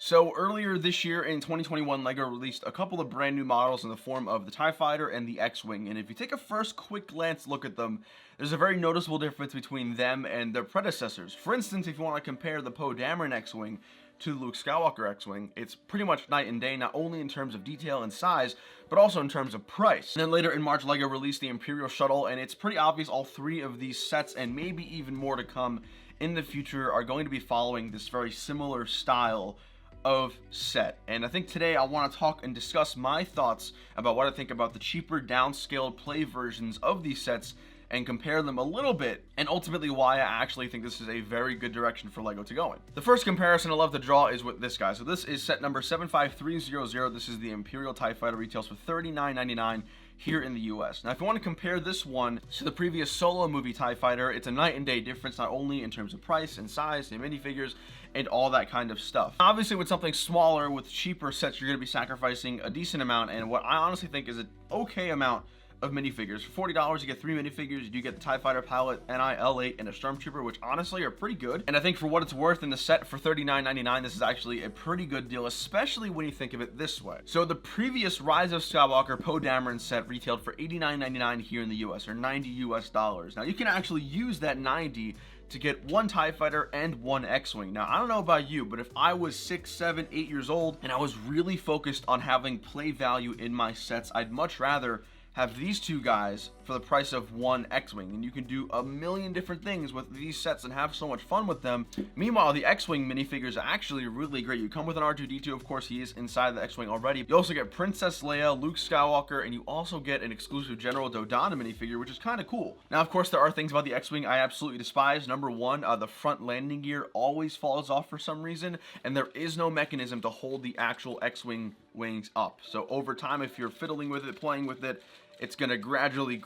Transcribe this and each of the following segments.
So earlier this year in 2021, LEGO released a couple of brand new models in the form of the TIE Fighter and the X-Wing, and if you take a first quick glance look at them, there's a very noticeable difference between them and their predecessors. For instance, if you want to compare the Poe Dameron X-Wing to the Luke Skywalker X-Wing, it's pretty much night and day, not only in terms of detail and size, but also in terms of price. And then later in March, LEGO released the Imperial Shuttle, and it's pretty obvious all three of these sets, and maybe even more to come in the future, are going to be following this very similar style of set. And I think today I want to talk and discuss my thoughts about what I think about the cheaper downscaled play versions of these sets and compare them a little bit, and ultimately why I actually think this is a very good direction for LEGO to go in. The first comparison I love to draw is with this guy. So this is set number 75300. This is the Imperial Tie Fighter, retails for $39.99 here in the US. Now if you want to compare this one to the previous solo movie TIE Fighter, it's a night and day difference, not only in terms of price and size and minifigures and all that kind of stuff. Obviously with something smaller, with cheaper sets, you're going to be sacrificing a decent amount, and what I honestly think is an okay amount of minifigures. For $40 you get 3 minifigures. You do get the TIE Fighter Pilot, NIL-8, and a Stormtrooper, which honestly are pretty good. And I think for what it's worth in the set for $39.99, this is actually a pretty good deal, especially when you think of it this way. So the previous Rise of Skywalker Poe Dameron set retailed for $89.99 here in the US, or $90 US. Now you can actually use that 90 to get one TIE Fighter and one X-Wing. Now, I don't know about you, but if I was 6, 7, 8 years old and I was really focused on having play value in my sets, I'd much rather have these two guys for the price of one X-Wing, and you can do a million different things with these sets and have so much fun with them. Meanwhile, the X-Wing minifigures are actually really great. You come with an R2-D2, of course, he is inside the X-Wing already. You also get Princess Leia, Luke Skywalker, and you also get an exclusive General Dodonna minifigure, which is kind of cool. Now, of course, there are things about the X-Wing I absolutely despise. Number one, the front landing gear always falls off for some reason, and there is no mechanism to hold the actual X-Wing wings up. So over time, if you're fiddling with it, playing with it, it's going to gradually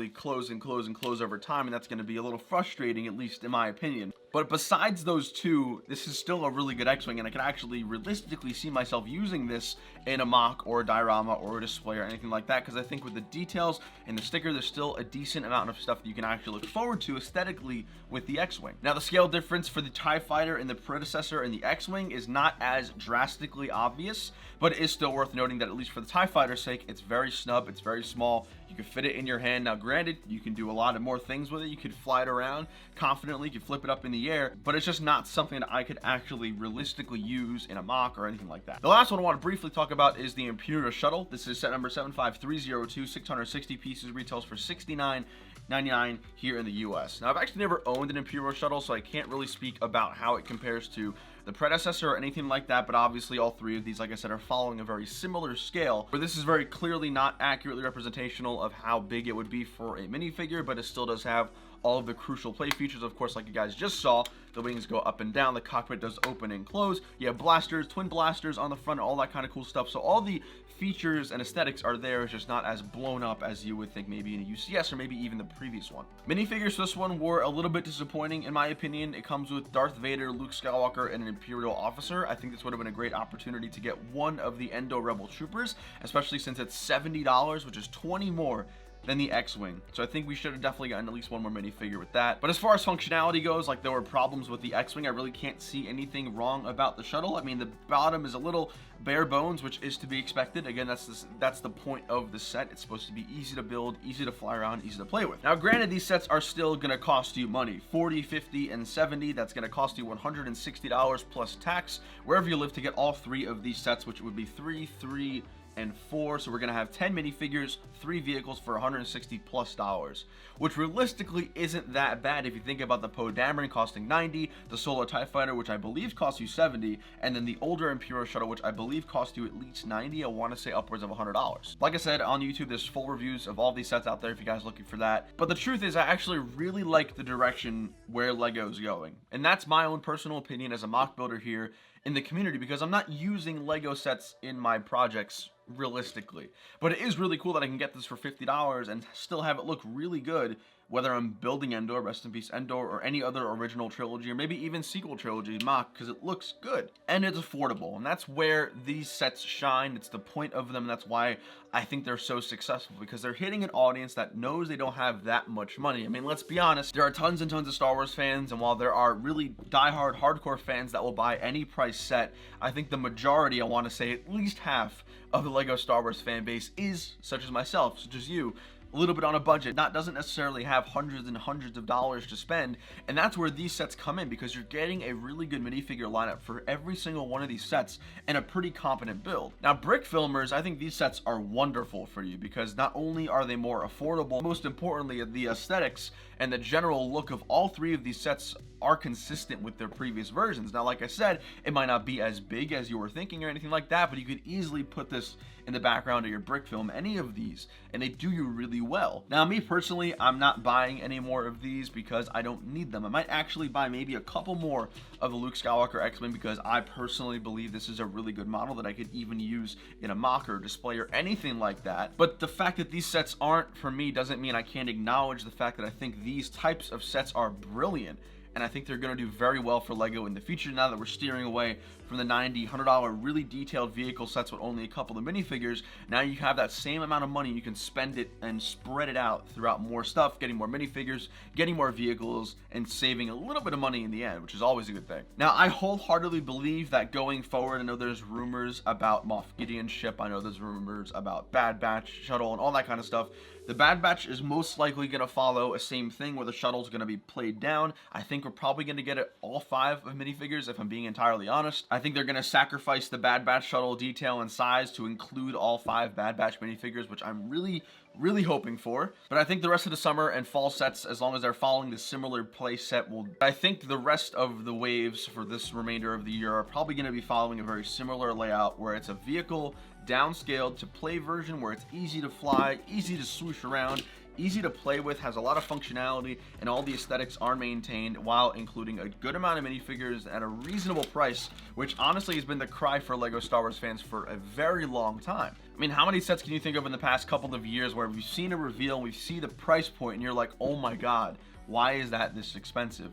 close and close over time, and that's going to be a little frustrating, at least in my opinion. But besides those two, this is still a really good X-Wing, and I can actually realistically see myself using this in a mock or a diorama or a display or anything like that, because I think with the details and the sticker, there's still a decent amount of stuff that you can actually look forward to aesthetically with the X-Wing. Now, the scale difference for the TIE Fighter and the predecessor and the X-Wing is not as drastically obvious, but it is still worth noting that at least for the TIE Fighter's sake, it's very snub, it's very small. You can fit it in your hand. Now, granted, you can do a lot of more things with it. You could fly it around confidently, you could flip it up in the air, but it's just not something that I could actually realistically use in a mock or anything like that. The last one I want to briefly talk about is the Imperial Shuttle. This is set number 75302, 660 pieces, retails for $69.99 here in the US. Now, I've actually never owned an Imperial Shuttle, so I can't really speak about how it compares to the predecessor or anything like that, but obviously all three of these, like I said, are following a very similar scale, where this is very clearly not accurately representational of how big it would be for a minifigure, but it still does have all of the crucial play features. Of course, like you guys just saw, the wings go up and down, the cockpit does open and close, you have blasters, twin blasters on the front, all that kind of cool stuff. So all the features and aesthetics are there, it's just not as blown up as you would think maybe in a UCS or maybe even the previous one. Minifigures for this one were a little bit disappointing in my opinion. It comes with Darth Vader, Luke Skywalker, and an Imperial officer. I think this would have been a great opportunity to get one of the Endo Rebel Troopers, especially since it's $70, which is 20 more than the X-Wing. So I think we should have definitely gotten at least one more minifigure with that. But as far as functionality goes, like there were problems with the X-Wing. I really can't see anything wrong about the shuttle. I mean, the bottom is a little bare bones, which is to be expected. Again, that's the point of the set. It's supposed to be easy to build, easy to fly around, easy to play with. Now, granted, these sets are still going to cost you money. $40, $50, and $70. That's going to cost you $160 plus tax wherever you live to get all three of these sets, which would be 3, 3, and 4. So we're gonna have 10 minifigures, 3 vehicles for $160+, which realistically isn't that bad if you think about the Poe Dameron costing $90, the Solo TIE Fighter, which I believe costs you $70, and then the older Imperial Shuttle, which I believe cost you at least $90. I want to say upwards of $100. Like I said, on YouTube, there's full reviews of all these sets out there if you guys are looking for that. But the truth is, I actually really like the direction where LEGO's going, and that's my own personal opinion as a mock builder here in the community, because I'm not using LEGO sets in my projects realistically. But it is really cool that I can get this for $50 and still have it look really good whether I'm building Endor, rest in peace Endor, or any other original trilogy, or maybe even sequel trilogy mock, because it looks good and it's affordable. And that's where these sets shine. It's the point of them. That's why I think they're so successful, because they're hitting an audience that knows they don't have that much money. I mean, let's be honest, there are tons and tons of Star Wars fans, and while there are really diehard hardcore fans that will buy any price set, I think the majority, I want to say at least half of the Lego Star Wars fan base is, such as myself, such as you, a little bit on a budget, doesn't necessarily have hundreds and hundreds of dollars to spend. And that's where these sets come in, because you're getting a really good minifigure lineup for every single one of these sets and a pretty competent build. Now, brick filmers, I think these sets are wonderful for you, because not only are they more affordable, most importantly, the aesthetics and the general look of all three of these sets are consistent with their previous versions. Now, like I said, it might not be as big as you were thinking or anything like that, but you could easily put this in the background of your brick film, any of these, and they do you really well. Now, me personally, I'm not buying any more of these because I don't need them. I might actually buy maybe a couple more of the Luke Skywalker X-Men, because I personally believe this is a really good model that I could even use in a mock or display or anything like that. But the fact that these sets aren't for me doesn't mean I can't acknowledge the fact that I think these types of sets are brilliant. And I think they're going to do very well for Lego in the future, now that we're steering away from the $90, $100 really detailed vehicle sets with only a couple of minifigures. Now you have that same amount of money, you can spend it and spread it out throughout more stuff, getting more minifigures, getting more vehicles, and saving a little bit of money in the end, which is always a good thing. Now, I wholeheartedly believe that going forward, I know there's rumors about Moff Gideon's ship, I know there's rumors about Bad Batch shuttle and all that kind of stuff. The Bad Batch is most likely going to follow a same thing where the shuttle's going to be played down. I think we're probably going to get it all 5 of minifigures, if I'm being entirely honest. I think they're going to sacrifice the Bad Batch shuttle detail and size to include all 5 Bad Batch minifigures, which I'm really hoping for. But I think the rest of the summer and fall sets, as long as they're following the similar play set, I think the rest of the waves for this remainder of the year are probably going to be following a very similar layout, where it's a vehicle downscaled to play version, where it's easy to fly, easy to swoosh around, easy to play with, has a lot of functionality, and all the aesthetics are maintained while including a good amount of minifigures at a reasonable price, which honestly has been the cry for Lego Star Wars fans for a very long time. I mean, how many sets can you think of in the past couple of years where we've seen a reveal and we see the price point and you're like, oh my god, why is that this expensive?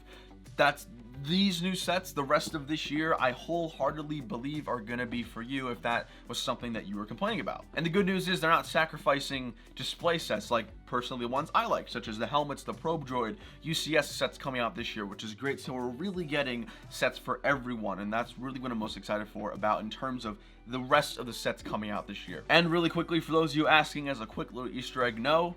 That's these new sets. The rest of this year, I wholeheartedly believe are going to be for you, if that was something that you were complaining about. And the good news is they're not sacrificing display sets like personally the ones I like, such as the helmets, the probe droid, UCS sets coming out this year, which is great. So we're really getting sets for everyone, and that's really what I'm most excited for about in terms of the rest of the sets coming out this year. And really quickly, for those of you asking, as a quick little Easter egg, no,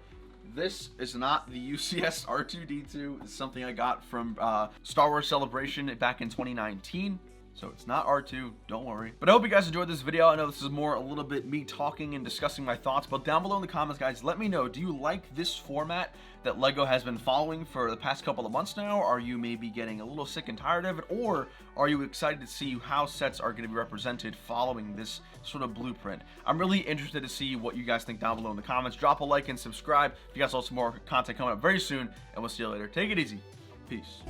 this is not the UCS R2-D2. It's something I got from Star Wars Celebration back in 2019. So it's not R2, don't worry. But I hope you guys enjoyed this video. I know this is more a little bit me talking and discussing my thoughts, but down below in the comments, guys, let me know, do you like this format that Lego has been following for the past couple of months now? Are you maybe getting a little sick and tired of it? Or are you excited to see how sets are going to be represented following this sort of blueprint? I'm really interested to see what you guys think down below in the comments. Drop a like and subscribe. If you guys want some more content coming up very soon, and we'll see you later. Take it easy. Peace.